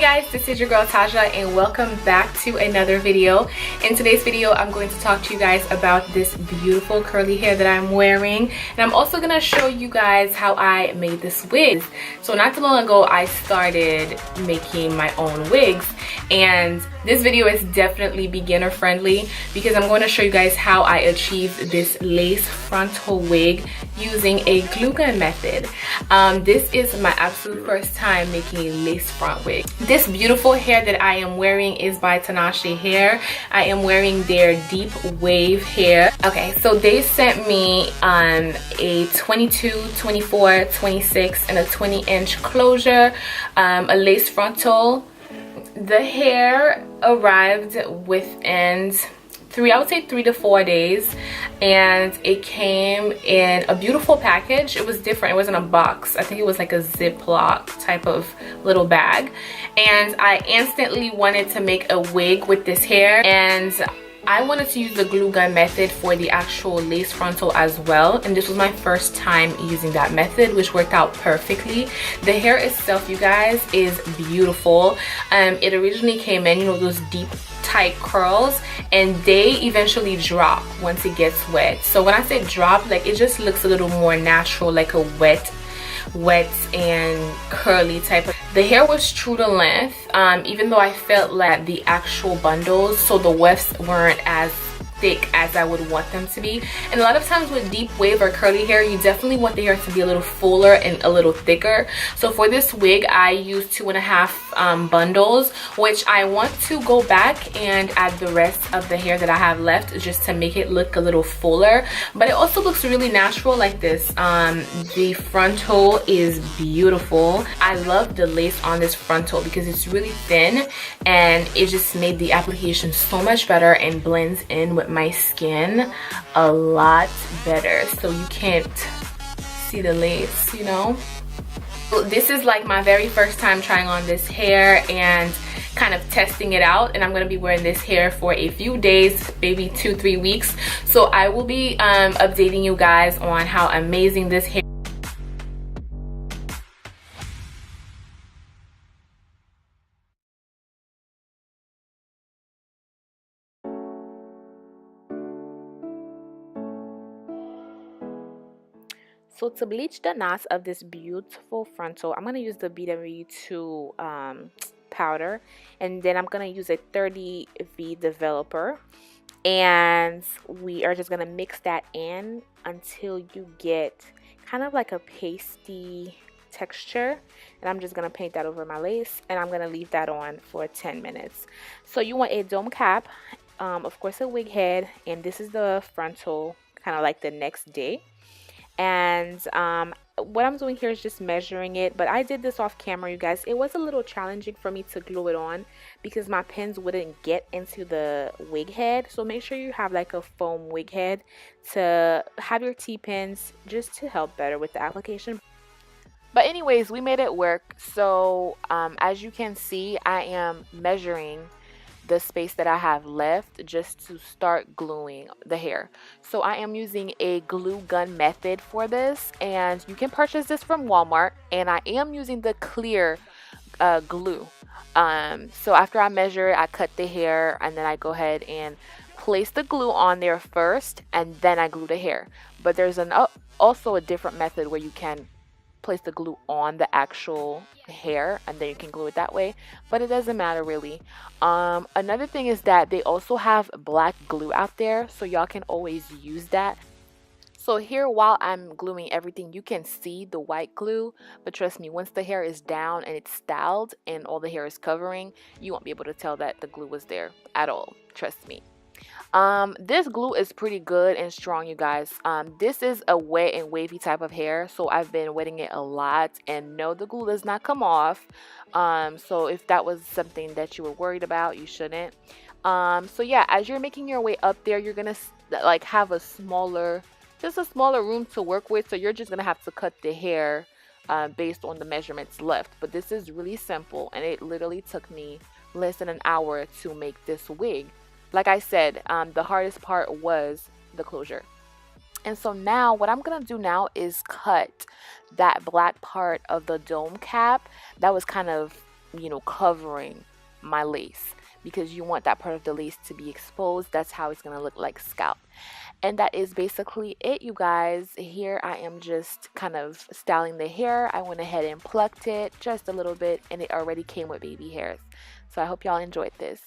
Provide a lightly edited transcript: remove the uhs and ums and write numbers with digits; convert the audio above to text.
guys, this is your girl Taja and welcome back to another video. In today's video, I'm going to talk to you guys about this beautiful curly hair that I'm wearing, and I'm also going to show you guys how I made this wig. So not too long ago, I started making my own wigs, and this video is definitely beginner friendly because I'm going to show you guys how I achieved this lace frontal wig using a glue gun method. This is my absolute first time making a lace front wig. This beautiful hair that I am wearing is by Tinashe Hair. I am wearing their deep wave hair. Okay, so they sent me a 22, 24, 26, and a 20-inch closure, a lace frontal. The hair arrived within I would say 3 to 4 days, and it came in a beautiful package. It was different. It wasn't a box. I think it was like a Ziploc type of little bag, and I instantly wanted to make a wig with this hair, and I wanted to use the glue gun method for the actual lace frontal as well, and this was my first time using that method, which worked out perfectly. The hair itself, you guys, is beautiful. It originally came in, you know, those deep tight curls, and they eventually drop once it gets wet. So when I say drop, like, it just looks a little more natural, like a wet and curly type of. The hair was true to length, even though I felt like the actual bundles, so the wefts weren't as thick as I would want them to be. And a lot of times with deep wave or curly hair, you definitely want the hair to be a little fuller and a little thicker. So for this wig, I used 2.5 bundles, which I want to go back and add the rest of the hair that I have left just to make it look a little fuller. But it also looks really natural like this. The frontal is beautiful. I love the lace on this frontal because it's really thin, and it just made the application so much better and blends in with my skin a lot better, so you can't see the lace, you know. So this is like my very first time trying on this hair and kind of testing it out, and I'm going to be wearing this hair for a few days, maybe 2-3 weeks. So I will be updating you guys on how amazing this hair. So to bleach the knots of this beautiful frontal, I'm going to use the BW2 powder, and then I'm going to use a 30V developer, and we are just going to mix that in until you get kind of like a pasty texture, and I'm just going to paint that over my lace, and I'm going to leave that on for 10 minutes. So you want a dome cap, of course a wig head, and this is the frontal kind of like the next day. And what I'm doing here is just measuring it, but I did this off camera, you guys. It was a little challenging for me to glue it on because my pins wouldn't get into the wig head. So make sure you have like a foam wig head to have your T-pins just to help better with the application. But anyways, we made it work. So as you can see, I am measuring the space that I have left just to start gluing the hair. So I am using a glue gun method for this, and you can purchase this from Walmart, and I am using the clear glue. So after I measure it, I cut the hair, and then I go ahead and place the glue on there first, and then I glue the hair. But there's also a different method where you can place the glue on the actual hair and then you can glue it that way, but it doesn't matter really. Another thing is that they also have black glue out there, so y'all can always use that. So here, while I'm gluing everything, you can see the white glue, but trust me, once the hair is down and it's styled and all the hair is covering, you won't be able to tell that the glue was there at all, trust me. This glue is pretty good and strong, you guys. This is a wet and wavy type of hair, so I've been wetting it a lot, and no, the glue does not come off. So if that was something that you were worried about, you shouldn't. So yeah, as you're making your way up there, you're gonna like have just a smaller room to work with, so you're just gonna have to cut the hair based on the measurements left. But this is really simple, and it literally took me less than an hour to make this wig. Like I said, the hardest part was the closure. And so now what I'm going to do now is cut that black part of the dome cap that was kind of you know, covering my lace, because you want that part of the lace to be exposed. That's how it's gonna look like scalp. And that is basically it, you guys. Here I am just kind of styling the hair. I went ahead and plucked it just a little bit, and it already came with baby hairs. So I hope y'all enjoyed this.